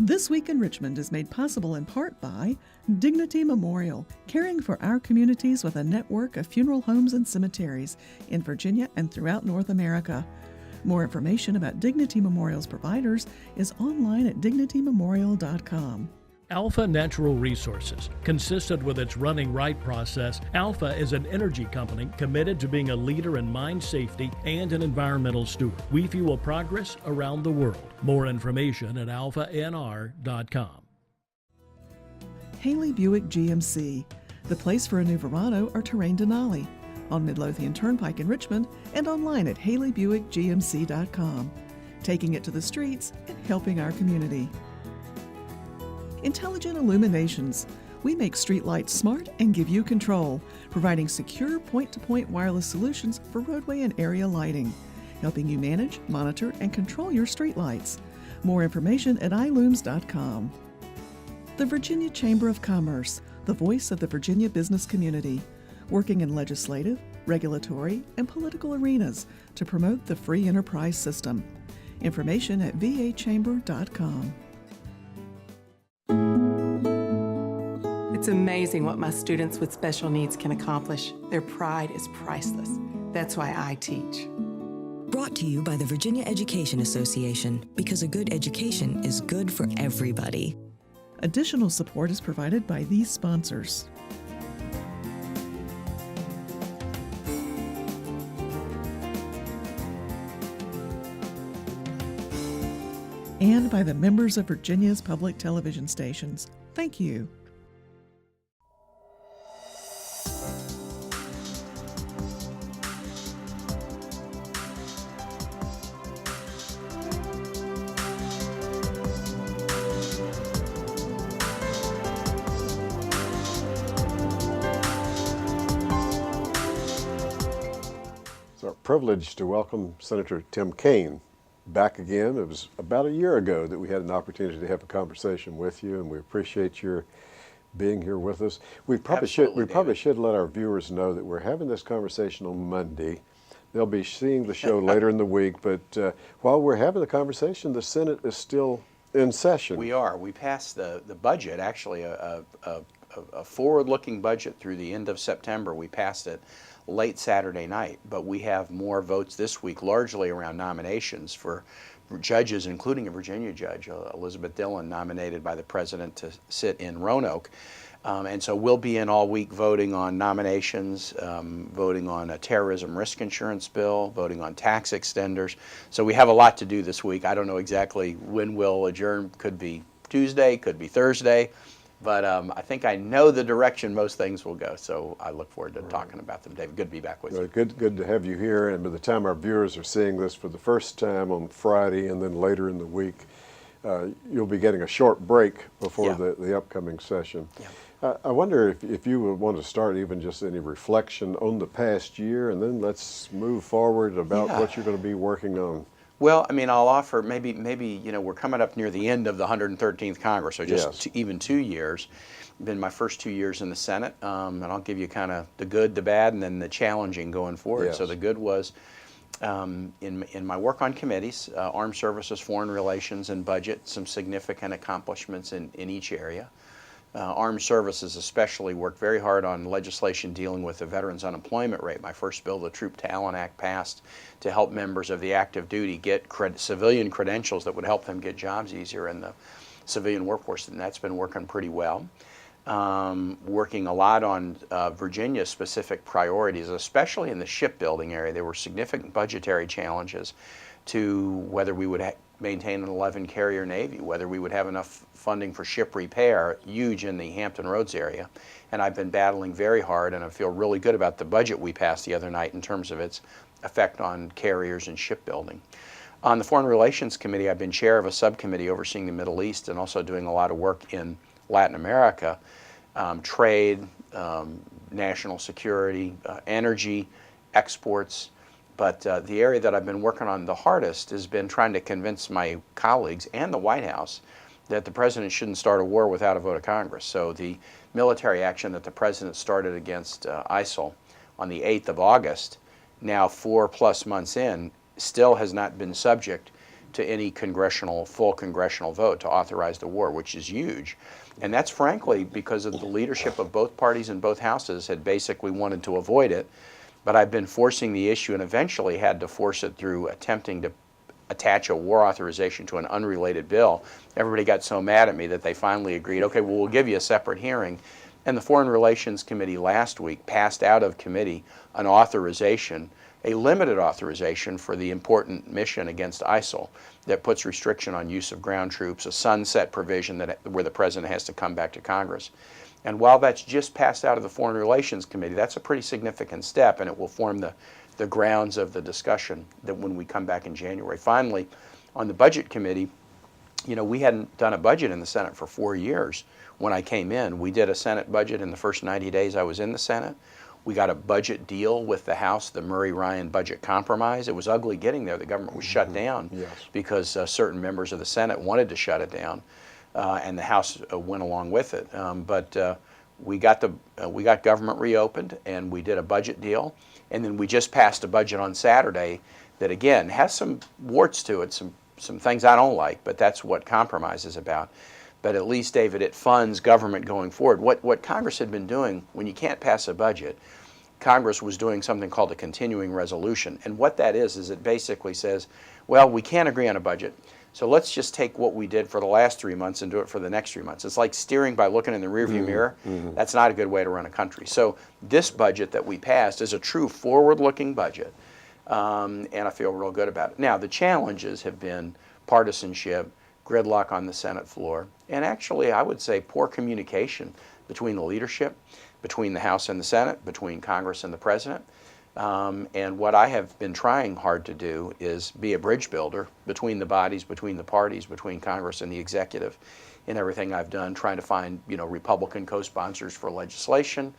This Week in Richmond is made possible in part by Dignity Memorial, caring for our communities with a network of funeral homes and cemeteries in Virginia and throughout North America. More information about Dignity Memorial's providers is online at dignitymemorial.com. Alpha Natural Resources. Consistent with its running right process, Alpha is an energy company committed to being a leader in mine safety and an environmental steward. We fuel progress around the world. More information at alphanr.com. Haley Buick GMC, the place for a new Verano or Terrain Denali, on Midlothian Turnpike in Richmond and online at haleybuickgmc.com. Taking it to the streets and helping our community. Intelligent Illuminations. We make streetlights smart and give you control, providing secure point-to-point wireless solutions for roadway and area lighting, helping you manage, monitor, and control your streetlights. More information at ilooms.com. The Virginia Chamber of Commerce, the voice of the Virginia business community, working in legislative, regulatory, and political arenas to promote the free enterprise system. Information at vachamber.com. It's amazing what my students with special needs can accomplish. Their pride is priceless. That's why I teach. Brought to you by the Virginia Education Association, because a good education is good for everybody. Additional support is provided by these sponsors. And by the members of Virginia's public television stations. Thank you. It's our privilege to welcome Senator Tim Kaine back again. It was about a year ago that we had an opportunity to have a conversation with you, and we appreciate your being here with us. We probably should let our viewers know that we're having this conversation on Monday. They'll be seeing the show later in the week, but while we're having the conversation, the Senate is still in session. We are. We passed the budget, actually a forward-looking budget through the end of September. We passed it late Saturday night, but we have more votes this week, largely around nominations for judges, including a Virginia judge, Elizabeth Dillon, nominated by the president to sit in Roanoke. And so we'll be in all week voting on nominations, voting on a terrorism risk insurance bill, voting on tax extenders. So we have a lot to do this week. I don't know exactly when we'll adjourn. Could be Tuesday, could be Thursday. But I think I know the direction most things will go, so I look forward to talking about them. David, good to be back with you. Good to have you here, and by the time our viewers are seeing this for the first time on Friday and then later in the week, you'll be getting a short break before the upcoming session. Yeah. I wonder if you would want to start even just any reflection on the past year, and then let's move forward about what you're going to be working on. Well, I mean, I'll offer maybe we're coming up near the end of the 113th Congress, so just even 2 years. Been my first 2 years in the Senate, and I'll give you kind of the good, the bad, and then the challenging going forward. Yes. So the good was in my work on committees, Armed Services, Foreign Relations, and Budget, some significant accomplishments in each area. Armed Services especially worked very hard on legislation dealing with the veterans' unemployment rate. My first bill, the Troop Talent Act, passed to help members of the active duty get civilian credentials that would help them get jobs easier in the civilian workforce, and that's been working pretty well. Working a lot on Virginia-specific priorities, especially in the shipbuilding area. There were significant budgetary challenges to whether we would maintain an 11-carrier Navy, whether we would have enough funding for ship repair, huge in the Hampton Roads area. And I've been battling very hard, and I feel really good about the budget we passed the other night in terms of its effect on carriers and shipbuilding. On the Foreign Relations Committee, I've been chair of a subcommittee overseeing the Middle East and also doing a lot of work in Latin America, trade, national security, energy, exports. But the area that I've been working on the hardest has been trying to convince my colleagues and the White House that the president shouldn't start a war without a vote of Congress. So the military action that the president started against ISIL on the 8th of August, now 4+ months in, still has not been subject to any full congressional vote to authorize the war, which is huge. And that's frankly because of the leadership of both parties in both houses had basically wanted to avoid it. But I've been forcing the issue and eventually had to force it through attempting to attach a war authorization to an unrelated bill. Everybody got so mad at me that they finally agreed, okay, well, we'll give you a separate hearing. And the Foreign Relations Committee last week passed out of committee an authorization, a limited authorization for the important mission against ISIL that puts restriction on use of ground troops, a sunset provision where the president has to come back to Congress. And while that's just passed out of the Foreign Relations Committee, that's a pretty significant step, and it will form the grounds of the discussion that when we come back in January. Finally, on the Budget Committee, you know, we hadn't done a budget in the Senate for 4 years when I came in. We did a Senate budget in the first 90 days I was in the Senate. We got a budget deal with the House, the Murray-Ryan budget compromise. It was ugly getting there. The government was shut down because certain members of the Senate wanted to shut it down, and the House went along with it. But we got government reopened, and we did a budget deal, and then we just passed a budget on Saturday that, again, has some warts to it, some things I don't like, but that's what compromise is about. But at least, David, it funds government going forward. What Congress had been doing, when you can't pass a budget, Congress was doing something called a continuing resolution. And what that is it basically says, well, we can't agree on a budget, so let's just take what we did for the last 3 months and do it for the next 3 months. It's like steering by looking in the rearview mirror. That's not a good way to run a country. So this budget that we passed is a true forward-looking budget, and I feel real good about it. Now, the challenges have been partisanship, gridlock on the Senate floor, and actually, I would say, poor communication between the leadership, between the House and the Senate, between Congress and the President. And what I have been trying hard to do is be a bridge builder between the bodies, between the parties, between Congress and the executive in everything I've done, trying to find, you know, Republican co-sponsors for legislation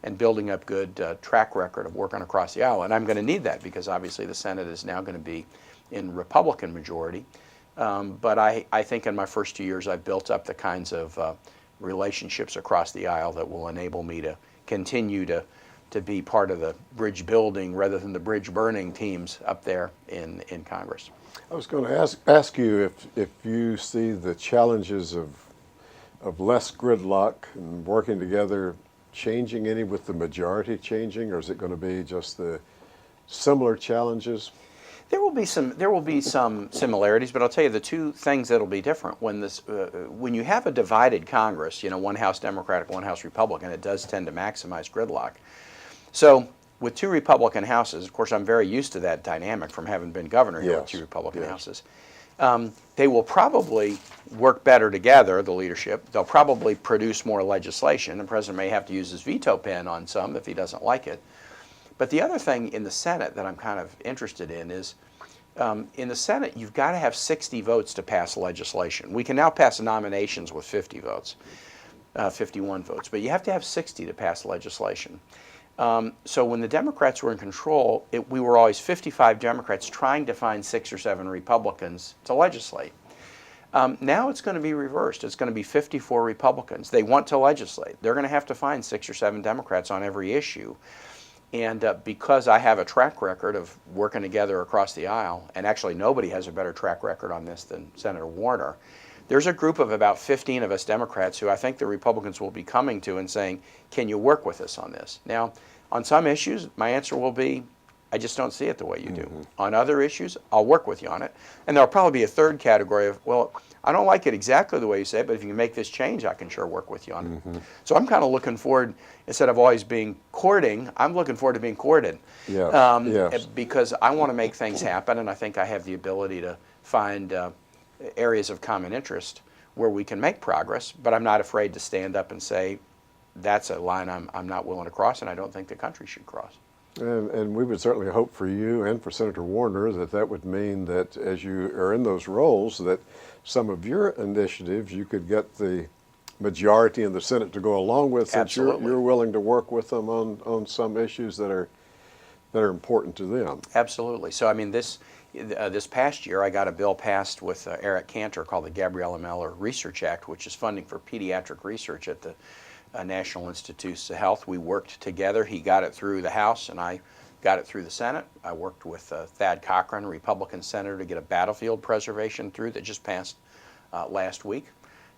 and building up good track record of working across the aisle. And I'm going to need that because obviously the Senate is now going to be in Republican majority. But I think in my first 2 years I've built up the kinds of relationships across the aisle that will enable me to continue to be part of the bridge building rather than the bridge burning teams up there in Congress. I was going to ask you if you see the challenges of less gridlock and working together changing any with the majority changing, or is it going to be just the similar challenges? There will be some similarities, but I'll tell you the two things that'll be different. When you have a divided Congress, you know, one House Democratic, one House Republican, it does tend to maximize gridlock. So with two Republican houses, of course, I'm very used to that dynamic from having been governor here with two Republican houses. They will probably work better together, the leadership. They'll probably produce more legislation. The president may have to use his veto pen on some if he doesn't like it. But the other thing in the Senate that I'm kind of interested in is, in the Senate, you've got to have 60 votes to pass legislation. We can now pass nominations with 50 votes, 51 votes, but you have to have 60 to pass legislation. So when the Democrats were in control, we were always 55 Democrats trying to find 6 or 7 Republicans to legislate. Now it's going to be reversed. It's going to be 54 Republicans. They want to legislate. They're going to have to find 6 or 7 Democrats on every issue. And because I have a track record of working together across the aisle, and actually nobody has a better track record on this than Senator Warner, there's a group of about 15 of us Democrats who I think the Republicans will be coming to and saying, can you work with us on this? Now, on some issues, my answer will be, I just don't see it the way you do. On other issues, I'll work with you on it. And there'll probably be a third category of, well, I don't like it exactly the way you say it, but if you can make this change, I can sure work with you on it. So I'm kind of looking forward, instead of always being courting, I'm looking forward to being courted. Because I want to make things happen, and I think I have the ability to find areas of common interest where we can make progress, but I'm not afraid to stand up and say, that's a line I'm not willing to cross, and I don't think the country should cross. And we would certainly hope for you and for Senator Warner that would mean that as you are in those roles, that some of your initiatives you could get the majority in the Senate to go along with, since you're willing to work with them on some issues that are important to them. Absolutely. So I mean, this past year I got a bill passed with Eric Cantor called the Gabriella Miller Research Act, which is funding for pediatric research at the National Institutes of Health. We worked together. He got it through the House, and I got it through the Senate. I worked with Thad Cochran, a Republican senator, to get a battlefield preservation through that just passed last week.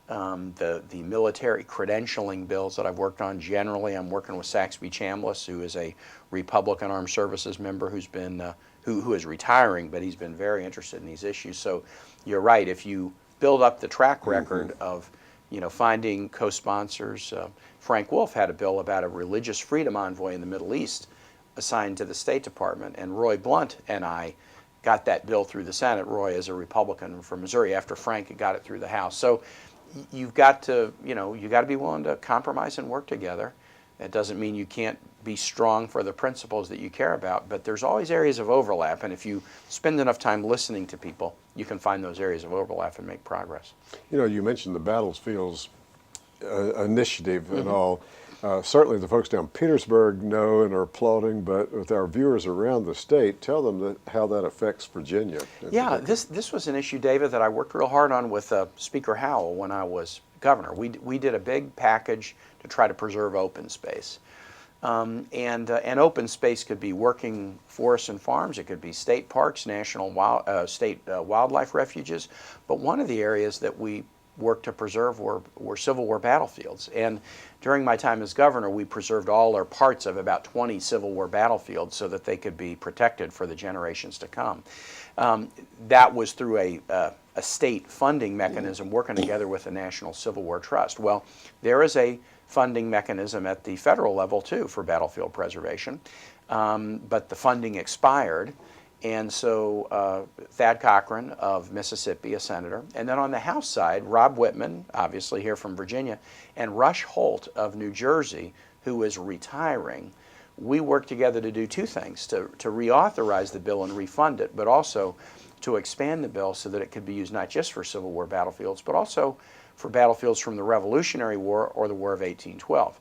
The military credentialing bills that I've worked on, generally I'm working with Saxby Chambliss, who is a Republican Armed Services member who's been who is retiring, but he's been very interested in these issues. So you're right, if you build up the track record of finding co-sponsors. Frank Wolf had a bill about a religious freedom envoy in the Middle East assigned to the State Department, and Roy Blunt and I got that bill through the Senate. Roy is a Republican from Missouri after Frank had got it through the House. So you've got to, you got to be willing to compromise and work together. That doesn't mean you can't be strong for the principles that you care about, but there's always areas of overlap, and if you spend enough time listening to people, you can find those areas of overlap and make progress. You mentioned the Battlefields initiative and all. Certainly the folks down Petersburg know and are applauding, but with our viewers around the state, tell them how that affects Virginia. Yeah, this was an issue, David, that I worked real hard on with Speaker Howell when I was governor. We did a big package to try to preserve open space. And open space could be working forests and farms. It could be state parks, state wildlife refuges. But one of the areas that we worked to preserve were Civil War battlefields. And during my time as governor, we preserved all or parts of about 20 Civil War battlefields so that they could be protected for the generations to come. That was through a state funding mechanism working together with the National Civil War Trust. Well, there is a funding mechanism at the federal level too for battlefield preservation, but the funding expired, and so Thad Cochran of Mississippi, a senator, and then on the House side, Rob Whitman, obviously here from Virginia, and Rush Holt of New Jersey, who is retiring. We worked together to do two things, to reauthorize the bill and refund it, but also to expand the bill so that it could be used not just for Civil War battlefields, but also for battlefields from the Revolutionary War or the War of 1812.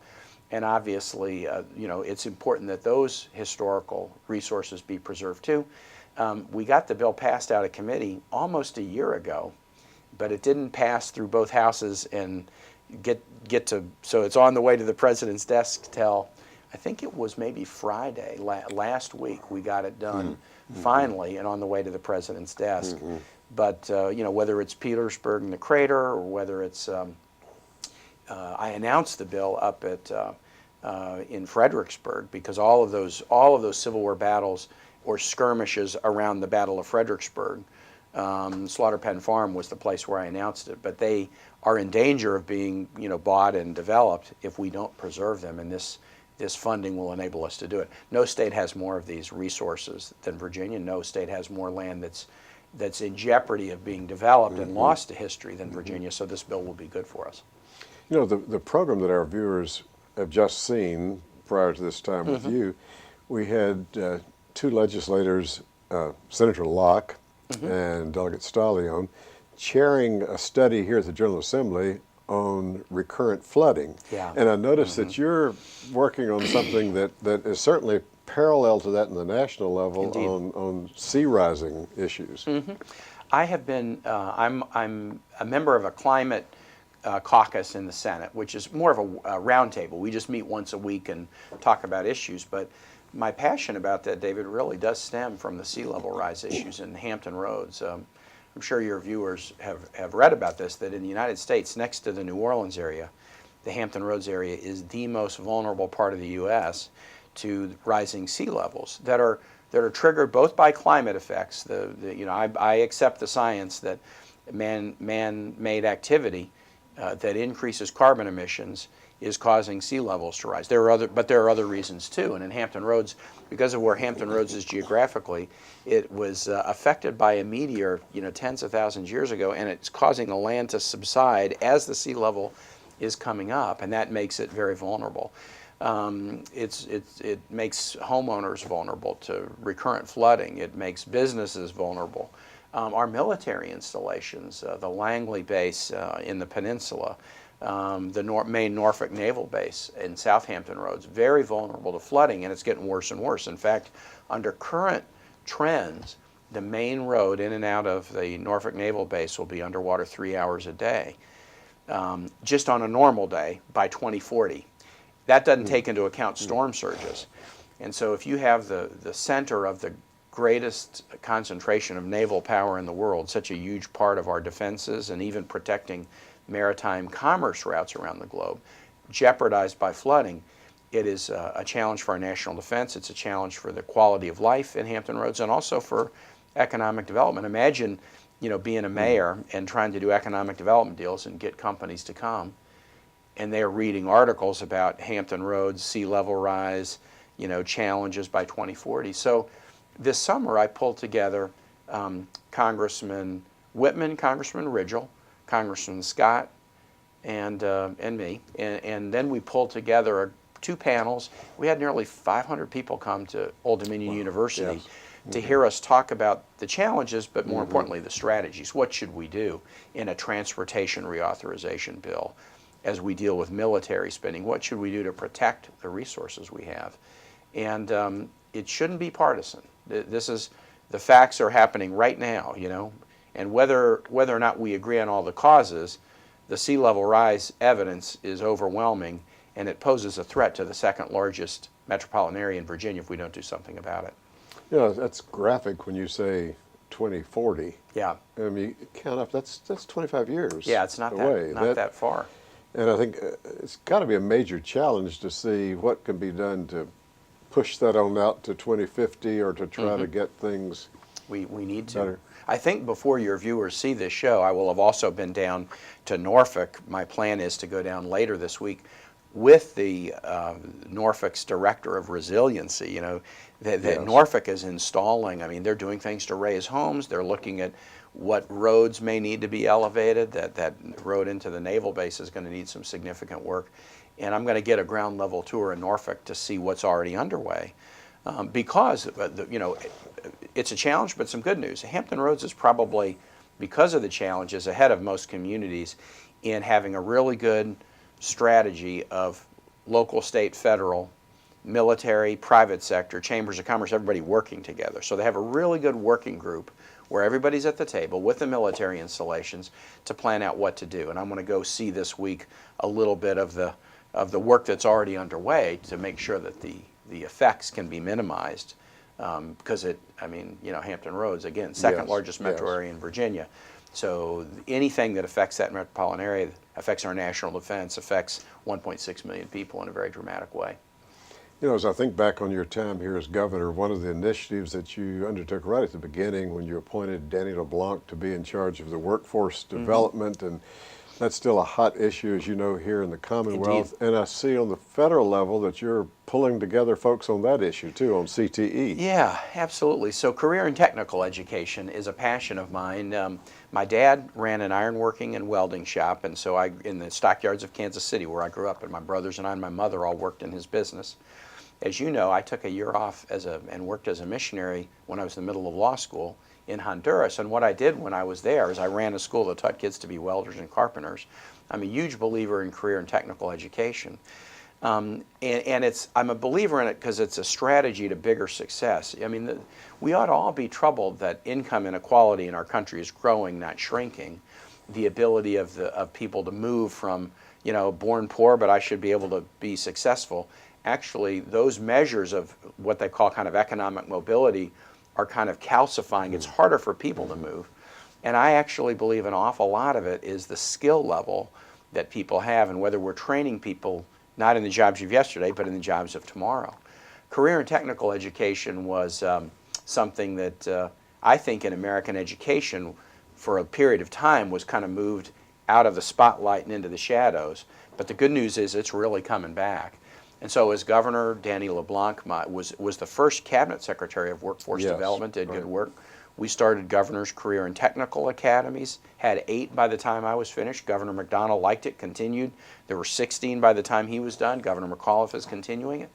And obviously, it's important that those historical resources be preserved too. We got the bill passed out of committee almost a year ago, but it didn't pass through both houses and so it's on the way to the president's desk till, I think it was maybe Friday, last week we got it done finally and on the way to the president's desk. But whether it's Petersburg and the crater, or whether it's I announced the bill up at in Fredericksburg, because all of those Civil War battles or skirmishes around the Battle of Fredericksburg, Slaughter Pen Farm was the place where I announced it. But they are in danger of being bought and developed if we don't preserve them, and this funding will enable us to do it. No state has more of these resources than Virginia. No state has more land that's in jeopardy of being developed and lost to history than Virginia, so this bill will be good for us. The program that our viewers have just seen prior to this time with you, we had two legislators, Senator Locke and Delegate Stallion, chairing a study here at the General Assembly on recurrent flooding. Yeah. And I noticed that you're working on something that is certainly parallel to that in the national level on sea rising issues. I have been, I'm a member of a climate caucus in the Senate, which is more of a roundtable. We just meet once a week and talk about issues, but my passion about that, David, really does stem from the sea level rise issues in Hampton Roads. I'm sure your viewers have read about this, that in the United States, next to the New Orleans area, the Hampton Roads area is the most vulnerable part of the U.S. to rising sea levels that are triggered both by climate effects. I accept the science that man-made activity that increases carbon emissions is causing sea levels to rise. There are other reasons too. And in Hampton Roads, because of where Hampton Roads is geographically, it was affected by a meteor, tens of thousands of years ago, and it's causing the land to subside as the sea level is coming up, and that makes it very vulnerable. It makes homeowners vulnerable to recurrent flooding. It makes businesses vulnerable. Our military installations, the Langley base in the peninsula, the main Norfolk Naval Base in Southampton Roads, very vulnerable to flooding, and it's getting worse and worse. In fact, under current trends, the main road in and out of the Norfolk Naval Base will be underwater 3 hours a day, just on a normal day by 2040. That doesn't take into account storm surges. And so if you have the center of the greatest concentration of naval power in the world, such a huge part of our defenses and even protecting maritime commerce routes around the globe, jeopardized by flooding, it is a challenge for our national defense. It's a challenge for the quality of life in Hampton Roads and also for economic development. Imagine, being a mayor and trying to do economic development deals and get companies to come, and they're reading articles about Hampton Roads, sea level rise, challenges by 2040. So this summer I pulled together Congressman Whitman, Congressman Ridgel, Congressman Scott, and me, and then we pulled together 2 panels. We had nearly 500 people come to Old Dominion University to hear us talk about the challenges, but more importantly, the strategies. What should we do in a transportation reauthorization bill as we deal with military spending? What should we do to protect the resources we have? And it shouldn't be partisan. The facts are happening right now, and whether or not we agree on all the causes, the sea level rise evidence is overwhelming, and it poses a threat to the second largest metropolitan area in Virginia if we don't do something about it. That's graphic when you say 2040. Yeah. I mean, count up, that's 25 years. Yeah, it's not away. that far. And I think it's got to be a major challenge to see what can be done to push that on out to 2050 or to try to get things we need to. better. I think before your viewers see this show, I will have also been down to Norfolk. My plan is to go down later this week with the Norfolk's Director of Resiliency. That Norfolk is installing, they're doing things to raise homes. They're looking at what roads may need to be elevated. That road into the naval base is going to need some significant work. And I'm going to get a ground level tour in Norfolk to see what's already underway. Because, it's a challenge, but some good news. Hampton Roads is probably, because of the challenges, ahead of most communities in having a really good strategy of local, state, federal, military, private sector, chambers of commerce, everybody working together. So they have a really good working group where everybody's at the table with the military installations to plan out what to do. And I'm going to go see this week a little bit of the work that's already underway to make sure that the effects can be minimized. Because Hampton Roads, again, second largest metro area in Virginia. So anything that affects that metropolitan area affects our national defense, affects 1.6 million people in a very dramatic way. As I think back on your time here as governor, one of the initiatives that you undertook right at the beginning when you appointed Danny LeBlanc to be in charge of the workforce development, and that's still a hot issue, as you know, here in the Commonwealth. Indeed. And I see on the federal level that you're pulling together folks on that issue, too, on CTE. Yeah, absolutely. So career and technical education is a passion of mine. My dad ran an ironworking and welding shop, and so in the stockyards of Kansas City, where I grew up, and my brothers and I and my mother all worked in his business. As you know, I took a year off and worked as a missionary when I was in the middle of law school in Honduras. And what I did when I was there is I ran a school that taught kids to be welders and carpenters. I'm a huge believer in career and technical education. I'm a believer in it because it's a strategy to bigger success. We ought to all be troubled that income inequality in our country is growing, not shrinking. The ability of people to move from, born poor, but I should be able to be successful. Actually, those measures of what they call kind of economic mobility are kind of calcifying. It's harder for people to move. And I actually believe an awful lot of it is the skill level that people have and whether we're training people not in the jobs of yesterday, but in the jobs of tomorrow. Career and technical education was something that I think in American education for a period of time was kind of moved out of the spotlight and into the shadows. But the good news is it's really coming back. And so as Governor, Danny LeBlanc was the first cabinet secretary of workforce development, did good work. We started Governor's Career and Technical Academies, had 8 by the time I was finished. Governor McDonnell liked it, continued. There were 16 by the time he was done. Governor McAuliffe is continuing it.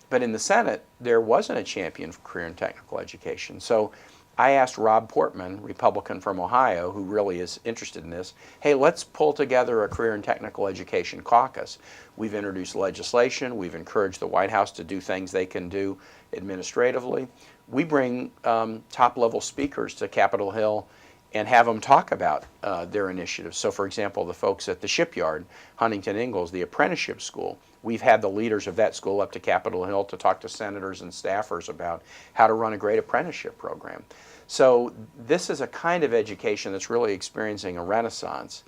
But in the Senate, there wasn't a champion for career and technical education. So I asked Rob Portman, Republican from Ohio, who really is interested in this, hey, let's pull together a career and technical education caucus. We've introduced legislation. We've encouraged the White House to do things they can do administratively. We bring top-level speakers to Capitol Hill and have them talk about their initiatives. So for example, the folks at the shipyard, Huntington Ingalls, the apprenticeship school, we've had the leaders of that school up to Capitol Hill to talk to senators and staffers about how to run a great apprenticeship program. So this is a kind of education that's really experiencing a renaissance.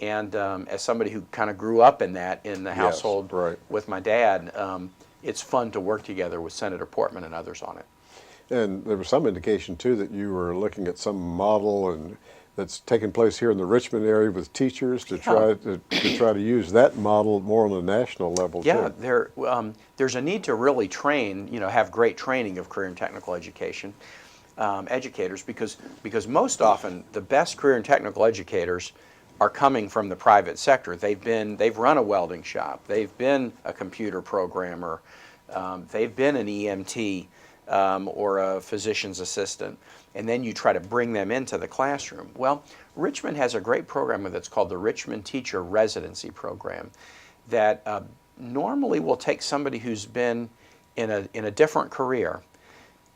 And as somebody who kind of grew up in that, in the household right. with my dad, it's fun to work together with Senator Portman and others on it. And there was some indication too that you were looking at some model and that's taking place here in the Richmond area with teachers to try to use that model more on a national level yeah, too. There's a need to really train, have great training of career and technical education educators, because most often the best career and technical educators are coming from the private sector. They've run a welding shop, they've been a computer programmer, they've been an EMT. Or a physician's assistant, and then you try to bring them into the classroom. Well, Richmond has a great program that's called the Richmond Teacher Residency Program that normally will take somebody who's been in a different career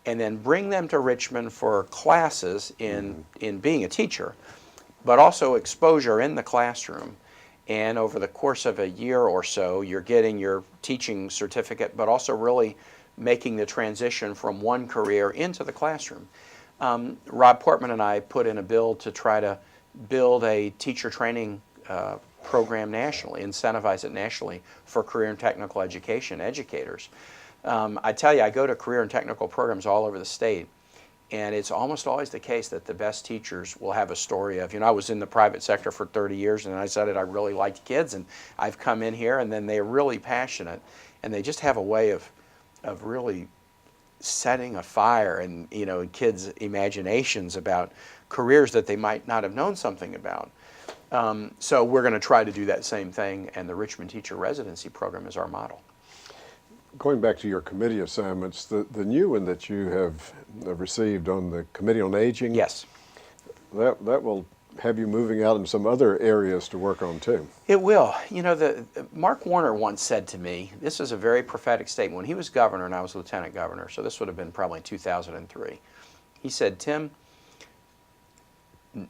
and then bring them to Richmond for classes in being a teacher, but also exposure in the classroom. And over the course of a year or so, you're getting your teaching certificate, but also really making the transition from one career into the classroom. Rob Portman and I put in a bill to try to build a teacher training program nationally, incentivize it nationally for career and technical education educators. I tell you, I go to career and technical programs all over the state, and it's almost always the case that the best teachers will have a story of, I was in the private sector for 30 years and I decided I really liked kids, and I've come in here, and then they're really passionate, and they just have a way of really setting a fire in kids' imaginations about careers that they might not have known something about. So we're going to try to do that same thing, and the Richmond Teacher Residency Program is our model. Going back to your committee assignments, the new one that you have received on the Committee on Aging, yes, that will have you moving out in some other areas to work on too. It will. Mark Warner once said to me, this is a very prophetic statement, when he was governor and I was lieutenant governor, so this would have been probably 2003. He said, Tim,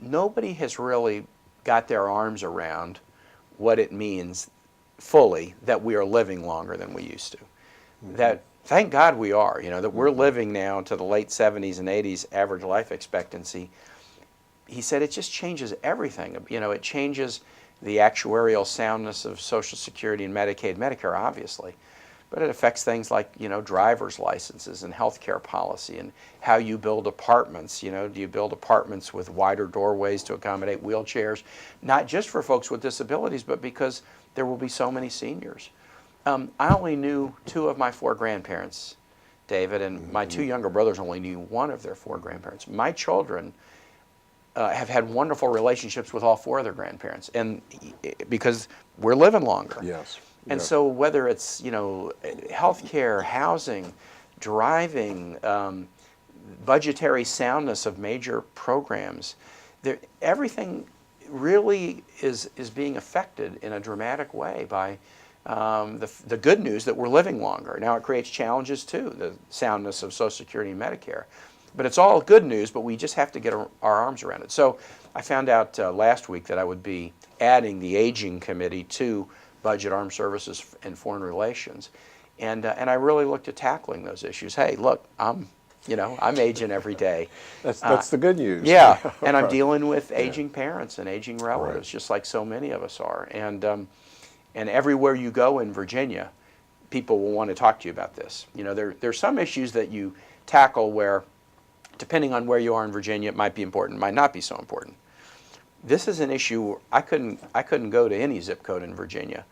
nobody has really got their arms around what it means fully that we are living longer than we used to. That, thank God we are, that we're living now to the late 70s and 80s average life expectancy. He said it just changes everything. It changes the actuarial soundness of Social Security and Medicaid, Medicare, obviously. But it affects things like, driver's licenses and healthcare policy and how you build apartments. Do you build apartments with wider doorways to accommodate wheelchairs? Not just for folks with disabilities, but because there will be so many seniors. I only knew 2 of my 4 grandparents, David, and my 2 younger brothers only knew 1 of their 4 grandparents. My children have had wonderful relationships with all 4 of their grandparents, and because we're living longer. Yes. And so whether it's healthcare, housing, driving, budgetary soundness of major programs, everything really is being affected in a dramatic way by the good news that we're living longer. Now it creates challenges too, the soundness of Social Security and Medicare. But it's all good news, but we just have to get our arms around it. So I found out last week that I would be adding the Aging Committee to Budget, Armed Services, and Foreign Relations. And I really looked at tackling those issues. Hey, look, I'm aging every day. That's the good news. Yeah, and I'm dealing with aging parents and aging relatives, just like so many of us are. And everywhere you go in Virginia, people will want to talk to you about this. There's some issues that you tackle where, depending on where you are in Virginia, it might be important, might not be so important. This is an issue I couldn't go to any zip code in Virginia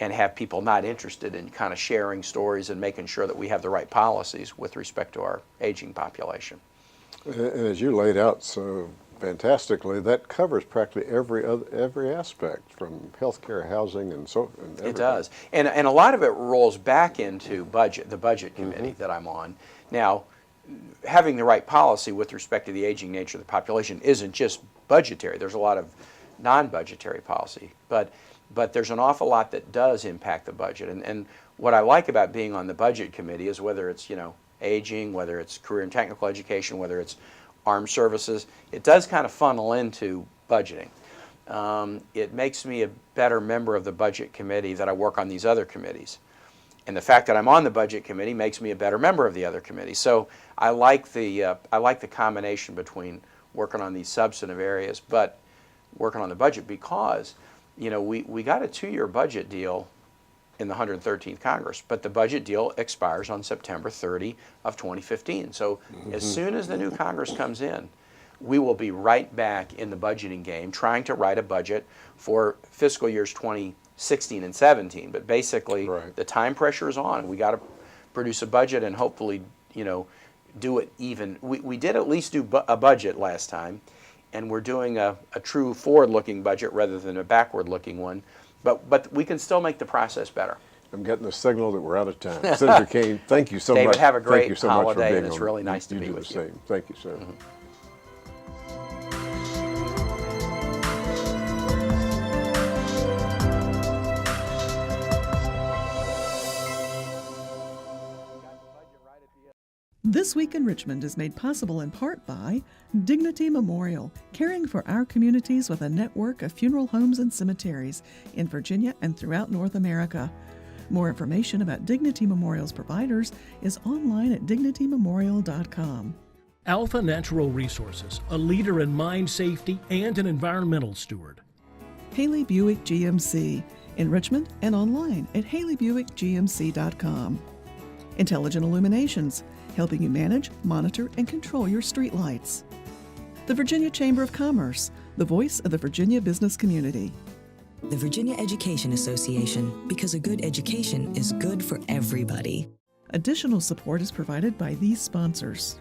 and have people not interested in kind of sharing stories and making sure that we have the right policies with respect to our aging population. And as you laid out so fantastically, that covers practically every aspect, from healthcare, housing, and so. And everything. It does, and a lot of it rolls back into the budget committee that I'm on now. Having the right policy with respect to the aging nature of the population isn't just budgetary. There's a lot of non-budgetary policy, but there's an awful lot that does impact the budget. And what I like about being on the budget committee is whether it's aging, whether it's career and technical education, whether it's armed services, it does kind of funnel into budgeting. It makes me a better member of the budget committee that I work on these other committees. And the fact that I'm on the budget committee makes me a better member of the other committees. So I like the combination between working on these substantive areas, but working on the budget, because we got a 2-year budget deal in the 113th Congress, but the budget deal expires on September 30 of 2015. So as soon as the new Congress comes in, we will be right back in the budgeting game, trying to write a budget for fiscal years 2016 and 17. But basically, the time pressure is on. We got to produce a budget and hopefully, do it even. We did at least do a budget last time, and we're doing a true forward-looking budget rather than a backward-looking one. But we can still make the process better. I'm getting a signal that we're out of time. Senator Kaine, thank you so much. David, have a great thank you so much for holiday, being and it's on. really nice to be do with the you. Same. Thank you, sir. This Week in Richmond is made possible in part by Dignity Memorial, caring for our communities with a network of funeral homes and cemeteries in Virginia and throughout North America. More information about Dignity Memorial's providers is online at dignitymemorial.com. Alpha Natural Resources, a leader in mine safety and an environmental steward. Haley Buick GMC in Richmond and online at haleybuickgmc.com. Intelligent Illuminations, helping you manage, monitor, and control your streetlights. The Virginia Chamber of Commerce, the voice of the Virginia business community. The Virginia Education Association, because a good education is good for everybody. Additional support is provided by these sponsors.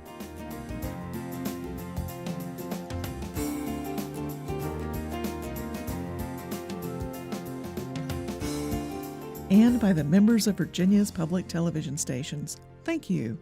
And by the members of Virginia's public television stations. Thank you.